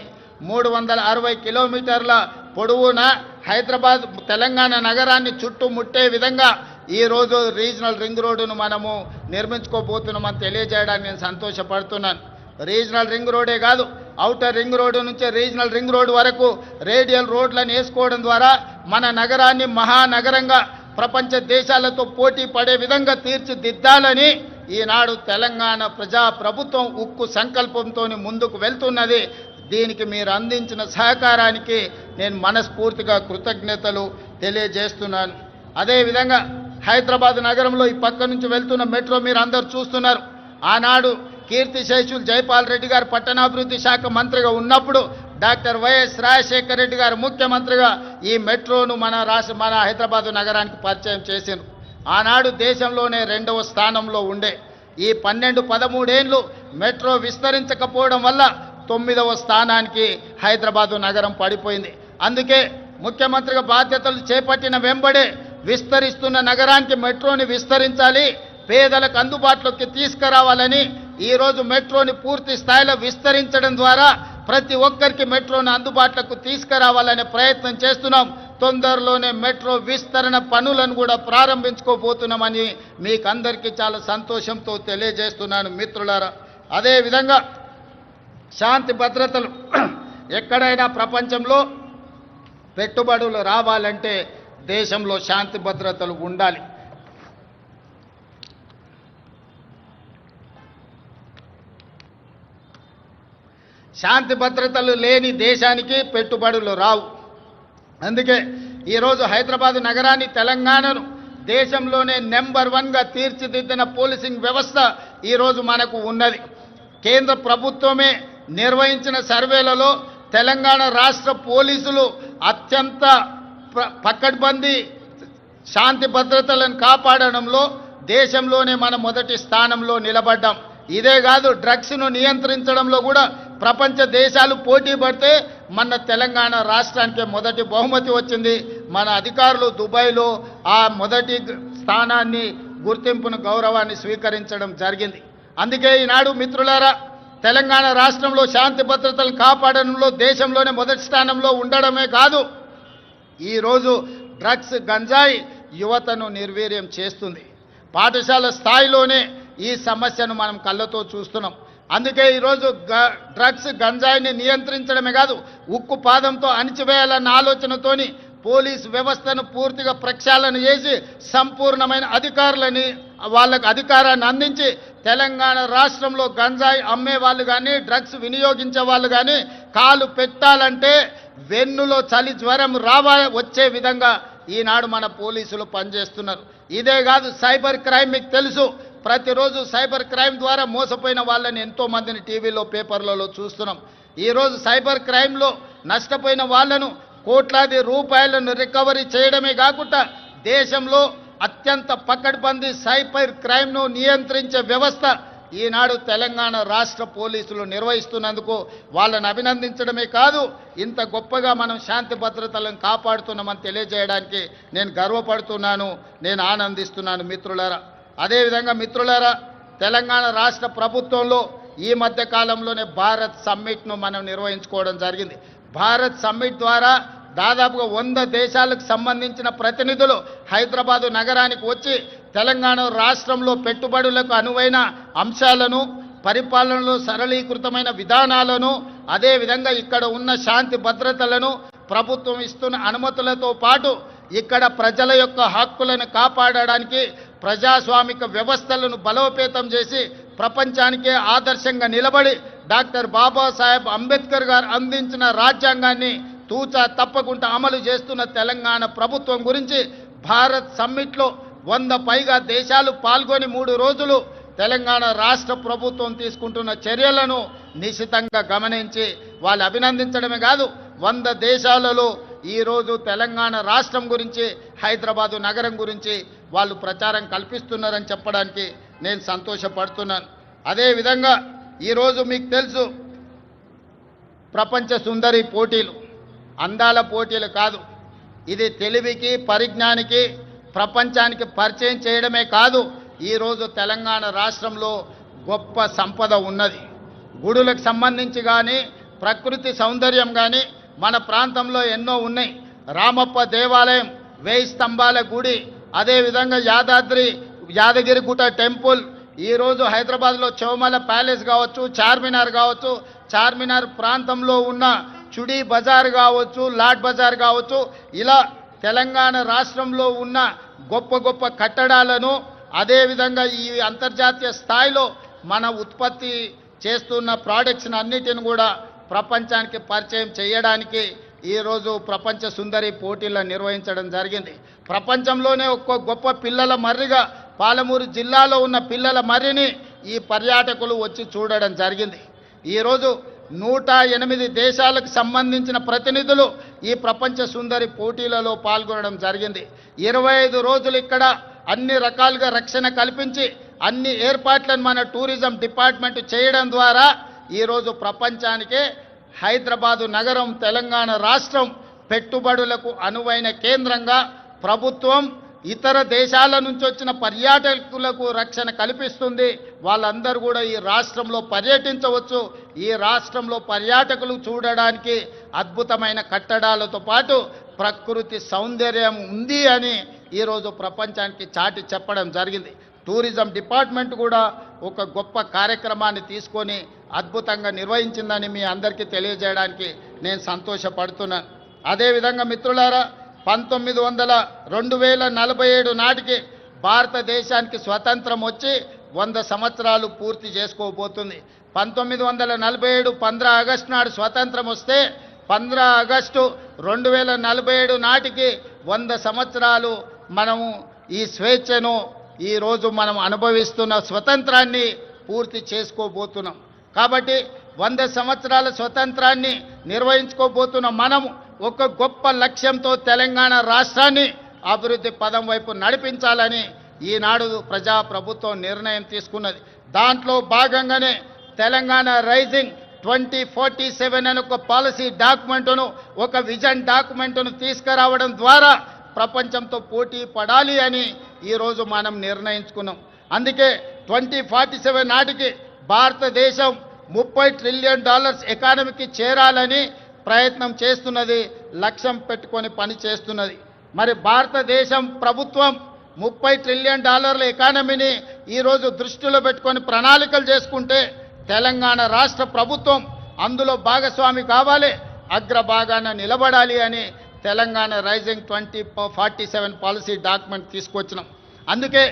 Speaker 1: 360 కిలోమీటర్ల పొడవున హైదరాబాద్ తెలంగాణ నగరాన్ని చుట్టుముట్టే విధంగా ఈరోజు రీజనల్ రింగ్ రోడ్డును మనము నిర్మించుకోబోతున్నామని తెలియజేయడానికి నేను సంతోషపడుతున్నాను. రీజనల్ రింగ్ రోడే కాదు, ఔటర్ రింగ్ రోడ్డు నుంచి రీజనల్ రింగ్ రోడ్ వరకు రేడియల్ రోడ్లను వేసుకోవడం ద్వారా మన నగరాన్ని మహానగరంగా ప్రపంచ దేశాలతో పోటీ పడే విధంగా తీర్చిదిద్దాలని ఈనాడు తెలంగాణ ప్రజా ప్రభుత్వం ఉక్కు సంకల్పంతో ముందుకు వెళ్తున్నది. దీనికి మీరు అందించిన సహకారానికి నేను మనస్ఫూర్తిగా కృతజ్ఞతలు తెలియజేస్తున్నాను. అదేవిధంగా హైదరాబాద్ నగరంలో ఈ పక్క నుంచి వెళ్తున్న మెట్రో మీరు అందరూ చూస్తున్నారు. ఆనాడు కీర్తిశేషులు జైపాల్ రెడ్డి గారు పట్టణాభివృద్ధి శాఖ మంత్రిగా ఉన్నప్పుడు డాక్టర్ వైఎస్ రాజశేఖర రెడ్డి గారు ముఖ్యమంత్రిగా ఈ మెట్రోను మన హైదరాబాదు నగరానికి పరిచయం చేశారు. ఆనాడు దేశంలోనే 2వ స్థానంలో ఉండే ఈ 12-13 ఏళ్ళు మెట్రో విస్తరించకపోవడం వల్ల 9వ స్థానానికి హైదరాబాదు నగరం పడిపోయింది. అందుకే ముఖ్యమంత్రిగా బాధ్యతలు చేపట్టిన వెంబడే విస్తరిస్తున్న నగరానికి మెట్రోని విస్తరించాలి, పేదలకు అందుబాటులోకి తీసుకురావాలని ఈరోజు మెట్రోని పూర్తి స్థాయిలో విస్తరించడం ద్వారా ప్రతి ఒక్కరికి మెట్రోని అందుబాటులోకి తీసుకురావాలనే ప్రయత్నం చేస్తున్నాం. తొందరలోనే మెట్రో విస్తరణ పనులను కూడా ప్రారంభించుకోబోతున్నామని మీకు అందరికీ చాలా సంతోషంతో తెలియజేస్తున్నాను మిత్రులారా. అదేవిధంగా శాంతి భద్రతలు ఎక్కడైనా ప్రపంచంలో పెట్టుబడులు రావాలంటే దేశంలో శాంతి భద్రతలు ఉండాలి. శాంతి భద్రతలు లేని దేశానికి పెట్టుబడులు రావు. అందుకే ఈరోజు హైదరాబాద్ నగరాన్ని, తెలంగాణను దేశంలోనే నెంబర్ 1గా తీర్చిదిద్దిన పోలీసింగ్ వ్యవస్థ ఈరోజు మనకు ఉన్నది. కేంద్ర ప్రభుత్వమే నిర్వహించిన సర్వేలలో తెలంగాణ రాష్ట్ర పోలీసులు అత్యంత పకడ్బందీ శాంతి భద్రతలను కాపాడడంలో దేశంలోనే మనం మొదటి స్థానంలో నిలబడ్డాం. ఇదే కాదు, డ్రగ్స్ను నియంత్రించడంలో కూడా ప్రపంచ దేశాలు పోటీ పడితే మన తెలంగాణ రాష్ట్రానికి మొదటి బహుమతి వచ్చింది. మన అధికారులు దుబాయ్లో ఆ మొదటి స్థానాన్ని, గుర్తింపును, గౌరవాన్ని స్వీకరించడం జరిగింది. అందుకే ఈనాడు మిత్రులారా, తెలంగాణ రాష్ట్రంలో శాంతి భద్రతలను కాపాడడంలో దేశంలోనే మొదటి స్థానంలో ఉండడమే కాదు, ఈరోజు డ్రగ్స్, గంజాయి యువతను నిర్వీర్యం చేస్తుంది. పాఠశాల స్థాయిలోనే ఈ సమస్యను మనం కళ్ళతో చూస్తున్నాం. అందుకే ఈరోజు డ్రగ్స్, గంజాయిని నియంత్రించడమే కాదు, ఉక్కు పాదంతో అణిచివేయాలన్న ఆలోచనతోని పోలీస్ వ్యవస్థను పూర్తిగా ప్రక్షాళన చేసి సంపూర్ణమైన అధికారులని వాళ్ళకు అధికారాన్ని అందించి తెలంగాణ రాష్ట్రంలో గంజాయి అమ్మే వాళ్ళు కానీ డ్రగ్స్ వినియోగించే వాళ్ళు కానీ కాలు పెట్టాలంటే వెన్నులో చలి జ్వరం వచ్చే విధంగా ఈనాడు మన పోలీసులు పనిచేస్తున్నారు. ఇదే కాదు, సైబర్ క్రైమ్ మీకు తెలుసు. ప్రతిరోజు సైబర్ క్రైమ్ ద్వారా మోసపోయిన వాళ్ళని ఎంతో మందిని టీవీలో పేపర్లలో చూస్తున్నాం. ఈరోజు సైబర్ క్రైమ్లో నష్టపోయిన వాళ్ళను కోట్లాది రూపాయలను రికవరీ చేయడమే కాకుండా దేశంలో అత్యంత పకడ్బందీ సైబర్ క్రైమ్ను నియంత్రించే వ్యవస్థ ఈనాడు తెలంగాణ రాష్ట్ర పోలీసులు నిర్వహిస్తున్నందుకు వాళ్ళని అభినందించడమే కాదు, ఇంత గొప్పగా మనం శాంతి భద్రతలను కాపాడుతున్నామని తెలియజేయడానికి నేను గర్వపడుతున్నాను, నేను ఆనందిస్తున్నాను మిత్రులారా. అదేవిధంగా మిత్రులారా, తెలంగాణ రాష్ట్ర ప్రభుత్వంలో ఈ మధ్య కాలంలోనే భారత్ సమ్మిట్ను మనం నిర్వహించుకోవడం జరిగింది. భారత్ సమ్మిట్ ద్వారా దాదాపుగా 100 దేశాలకు సంబంధించిన ప్రతినిధులు హైదరాబాదు నగరానికి వచ్చి తెలంగాణ రాష్ట్రంలో పెట్టుబడులకు అనువైన అంశాలను, పరిపాలనలో సరళీకృతమైన విధానాలను, అదేవిధంగా ఇక్కడ ఉన్న శాంతి భద్రతలను, ప్రభుత్వం ఇస్తున్న అనుమతులతో పాటు ఇక్కడ ప్రజల యొక్క హక్కులను కాపాడడానికి ప్రజాస్వామిక వ్యవస్థలను బలోపేతం చేసి ప్రపంచానికే ఆదర్శంగా నిలబడి డాక్టర్ బాబాసాహెబ్ అంబేద్కర్ గారు అందించిన రాజ్యాంగాన్ని తూచా తప్పకుండా అమలు చేస్తున్న తెలంగాణ ప్రభుత్వం గురించి భారత్ సమ్మిట్లో 100 పైగా దేశాలు పాల్గొని 3 రోజులు తెలంగాణ రాష్ట్ర ప్రభుత్వం తీసుకుంటున్న చర్యలను నిశితంగా గమనించి వాళ్ళు అభినందించడమే కాదు, 100 దేశాలలో ఈరోజు తెలంగాణ రాష్ట్రం గురించి, హైదరాబాదు నగరం గురించి వాళ్ళు ప్రచారం కల్పిస్తున్నారని చెప్పడానికి నేను సంతోషపడుతున్నాను. అదేవిధంగా ఈరోజు మీకు తెలుసు, ప్రపంచ సుందరి పోటీలు అందాల పోటీలు కాదు, ఇది తెలివికి పరిజ్ఞానికి ప్రపంచానికి పరిచయం చేయడమే కాదు, ఈరోజు తెలంగాణ రాష్ట్రంలో గొప్ప సంపద ఉన్నది. గుడులకు సంబంధించి కానీ, ప్రకృతి సౌందర్యం కానీ మన ప్రాంతంలో ఎన్నో ఉన్నాయి. రామప్ప దేవాలయం, 1000 స్తంభాల గుడి, అదేవిధంగా యాదగిరిగుట్ట టెంపుల్, ఈరోజు హైదరాబాద్లో చౌమల ప్యాలెస్ కావచ్చు, చార్మినార్ కావచ్చు, చార్మినార్ ప్రాంతంలో ఉన్న చుడీ బజార్ కావచ్చు, లాడ్ బజార్ కావచ్చు, ఇలా తెలంగాణ రాష్ట్రంలో ఉన్న గొప్ప గొప్ప కట్టడాలను, అదేవిధంగా ఈ అంతర్జాతీయ స్థాయిలో మన ఉత్పత్తి చేస్తున్న ప్రోడక్ట్స్ని అన్నిటిని కూడా ప్రపంచానికి పరిచయం చేయడానికి ఈరోజు ప్రపంచ సుందరి పోటీలను నిర్వహించడం జరిగింది. ప్రపంచంలోనే ఒక్క గొప్ప పిల్లల మర్రిగా పాలమూరు జిల్లాలో ఉన్న పిల్లల మర్రిని ఈ పర్యాటకులు వచ్చి చూడడం జరిగింది. ఈరోజు 108 దేశాలకు సంబంధించిన ప్రతినిధులు ఈ ప్రపంచ సుందరి పోటీలలో పాల్గొనడం జరిగింది. 25 రోజులు ఇక్కడ అన్ని రకాలుగా రక్షణ కల్పించి అన్ని ఏర్పాట్లను మన టూరిజం డిపార్ట్మెంట్ చేయడం ద్వారా ఈరోజు ప్రపంచానికే హైదరాబాదు నగరం, తెలంగాణ రాష్ట్రం పెట్టుబడులకు అనువైన కేంద్రంగా ప్రభుత్వం ఇతర దేశాల నుంచి వచ్చిన పర్యాటకులకు రక్షణ కల్పిస్తుంది. వాళ్ళందరూ కూడా ఈ రాష్ట్రంలో పర్యటించవచ్చు. ఈ రాష్ట్రంలో పర్యాటకులు చూడడానికి అద్భుతమైన కట్టడాలతో పాటు ప్రకృతి సౌందర్యం ఉంది అని ఈరోజు ప్రపంచానికి చాటి చెప్పడం జరిగింది. టూరిజం డిపార్ట్మెంట్ కూడా ఒక గొప్ప కార్యక్రమాన్ని తీసుకొని అద్భుతంగా నిర్వహించిందని మీ అందరికీ తెలియజేయడానికి నేను సంతోషపడుతున్నాను. అదేవిధంగా మిత్రులారా, 2047 నాటికి భారతదేశానికి స్వతంత్రం వచ్చి 100 సంవత్సరాలు పూర్తి చేసుకోబోతుంది. 1947 15 ఆగస్టు నాడు స్వతంత్రం వస్తే 15 ఆగస్టు 2047 నాటికి 100 సంవత్సరాలు మనము ఈ స్వేచ్ఛను ఈరోజు మనం అనుభవిస్తున్న స్వతంత్రాన్ని పూర్తి చేసుకోబోతున్నాం. కాబట్టి 100 సంవత్సరాల స్వతంత్రాన్ని నిర్వహించుకోబోతున్న మనము ఒక గొప్ప లక్ష్యంతో తెలంగాణ రాష్ట్రాన్ని అభివృద్ధి పదం వైపు నడిపించాలని ఈనాడు ప్రజాప్రభుత్వం నిర్ణయం తీసుకున్నది. దాంట్లో భాగంగానే తెలంగాణ రైజింగ్ 2047 అనే ఒక పాలసీ డాక్యుమెంటును, ఒక విజన్ డాక్యుమెంటును తీసుకురావడం ద్వారా ప్రపంచంతో పోటీ పడాలి అని ఈరోజు మనం నిర్ణయించుకున్నాం. అందుకే 2047 నాటికి భారతదేశం $30 ట్రిలియన్ ఎకానమీకి చేరాలని ప్రయత్నం చేస్తున్నది, లక్ష్యం పెట్టుకొని పని చేస్తున్నది. మరి భారతదేశం ప్రభుత్వం $30 ట్రిలియన్ ఎకానమీని ఈరోజు దృష్టిలో పెట్టుకొని ప్రణాళికలు చేసుకుంటే తెలంగాణ రాష్ట్ర ప్రభుత్వం అందులో భాగస్వామి కావాలి, అగ్రభాగాన నిలబడాలి అని తెలంగాణ రైజింగ్ 2047 పాలసీ డాక్యుమెంట్ తీసుకొచ్చినాం. అందుకే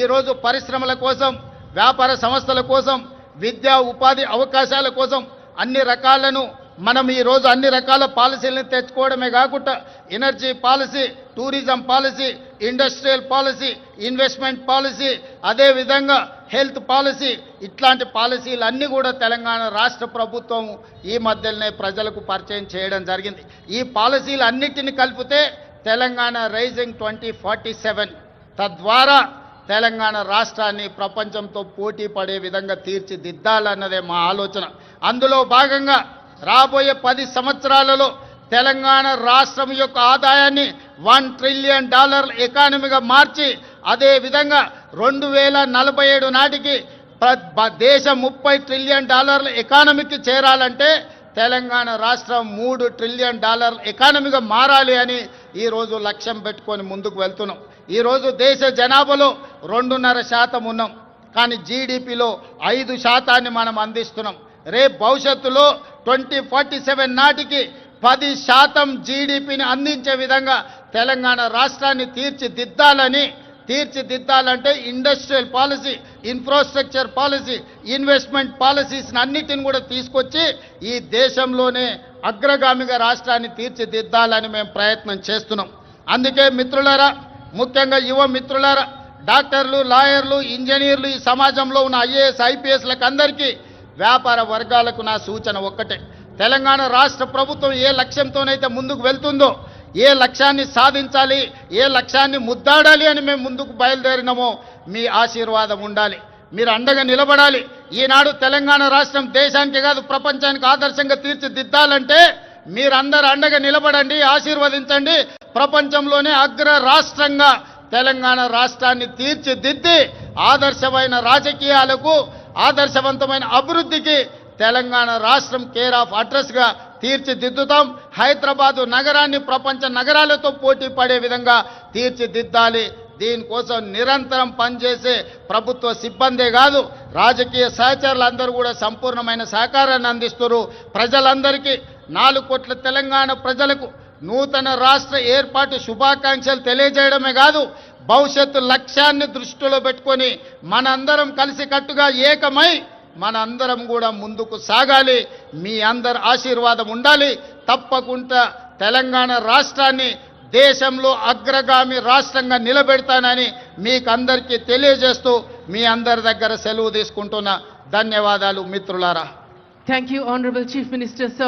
Speaker 1: ఈరోజు పరిశ్రమల కోసం, వ్యాపార సంస్థల కోసం, విద్యా ఉపాధి అవకాశాల కోసం అన్ని రకాలను మనం ఈరోజు అన్ని రకాల పాలసీలను తెచ్చుకోవడమే కాకుండా energy policy, tourism policy, industrial policy, investment policy, అదేవిధంగా హెల్త్ పాలసీ, ఇట్లాంటి పాలసీలన్నీ కూడా తెలంగాణ రాష్ట్ర ప్రభుత్వం ఈ మధ్యలోనే ప్రజలకు పరిచయం చేయడం జరిగింది. ఈ పాలసీలన్నిటిని కలిపితే తెలంగాణ రైజింగ్ 2047 తద్వారా తెలంగాణ రాష్ట్రాన్ని ప్రపంచంతో పోటీ పడే విధంగా తీర్చిదిద్దాలన్నదే మా ఆలోచన. అందులో భాగంగా రాబోయే 10 సంవత్సరాలలో తెలంగాణ రాష్ట్రం యొక్క ఆదాయాన్ని $1 ట్రిలియన్ ఎకానమీగా మార్చి, అదేవిధంగా 2047 నాటికి దేశం $30 ట్రిలియన్ ఎకానమీకి చేరాలంటే తెలంగాణ రాష్ట్రం $3 ట్రిలియన్ ఎకానమీగా మారాలి అని ఈరోజు లక్ష్యం పెట్టుకొని ముందుకు వెళ్తున్నాం. ఈరోజు దేశ జనాభాలో 2.5% ఉన్నాం, కానీ జీడిపిలో 5% మనం అందిస్తున్నాం. రేపు భవిష్యత్తులో 2047 నాటికి 10% జీడిపిని అందించే విధంగా తెలంగాణ రాష్ట్రాన్ని తీర్చిదిద్దాలంటే industrial policy, infrastructure policy, investment policies అన్నిటిని కూడా తీసుకొచ్చి ఈ దేశంలోనే అగ్రగామిగా రాష్ట్రాన్ని తీర్చిదిద్దాలని మేము ప్రయత్నం చేస్తున్నాం. అందుకే మిత్రులారా, ముఖ్యంగా యువ మిత్రులారా, డాక్టర్లు, లాయర్లు, ఇంజనీర్లు, ఈ సమాజంలో ఉన్న ఐఏఎస్, ఐపీఎస్లకు అందరికీ, వ్యాపార వర్గాలకు నా సూచన ఒక్కటే: తెలంగాణ రాష్ట్ర ప్రభుత్వం ఏ లక్ష్యంతోనైతే ముందుకు వెళ్తుందో, ఏ లక్ష్యాన్ని సాధించాలి, ఏ లక్ష్యాన్ని ముద్దాడాలి అని మేము ముందుకు బయలుదేరినామో మీ ఆశీర్వాదం ఉండాలి, మీరు అండగా నిలబడాలి. ఈనాడు తెలంగాణ రాష్ట్రం దేశానికి కాదు ప్రపంచానికి ఆదర్శంగా తీర్చిదిద్దాలంటే మీరందరూ అండగా నిలబడండి, ఆశీర్వదించండి. ప్రపంచంలోనే అగ్ర రాష్ట్రంగా తెలంగాణ రాష్ట్రాన్ని తీర్చిదిద్ది ఆదర్శమైన రాజకీయాలకు, ఆదర్శవంతమైన అభివృద్ధికి తెలంగాణ రాష్ట్రం కేర్ ఆఫ్ అడ్రస్గా తీర్చిదిద్దుతాం. హైదరాబాదు నగరాన్ని ప్రపంచ నగరాలతో పోటీ పడే విధంగా తీర్చిదిద్దాలి. దీనికోసం నిరంతరం పనిచేసే ప్రభుత్వ సిబ్బందే కాదు, రాజకీయ సహచరులందరూ కూడా సంపూర్ణమైన సహకారాన్ని అందిస్తున్నారు. ప్రజలందరికీ 4 కోట్ల తెలంగాణ ప్రజలకు నూతన రాష్ట్ర ఏర్పాటు శుభాకాంక్షలు తెలియజేయడమే కాదు, భవిష్యత్తు లక్ష్యాన్ని దృష్టిలో పెట్టుకొని మనందరం కలిసికట్టుగా ఏకమై మనందరం కూడా ముందుకు సాగాలి. మీ అందరి ఆశీర్వాదం ఉండాలి. తప్పకుండా తెలంగాణ రాష్ట్రాన్ని దేశంలో అగ్రగామి రాష్ట్రంగా నిలబెడతానని మీకు అందరికీ తెలియజేస్తూ మీ అందరి దగ్గర సెలవు తీసుకుంటున్నా. ధన్యవాదాలు మిత్రులారా.
Speaker 2: Thank you, Honorable Chief Minister, sir.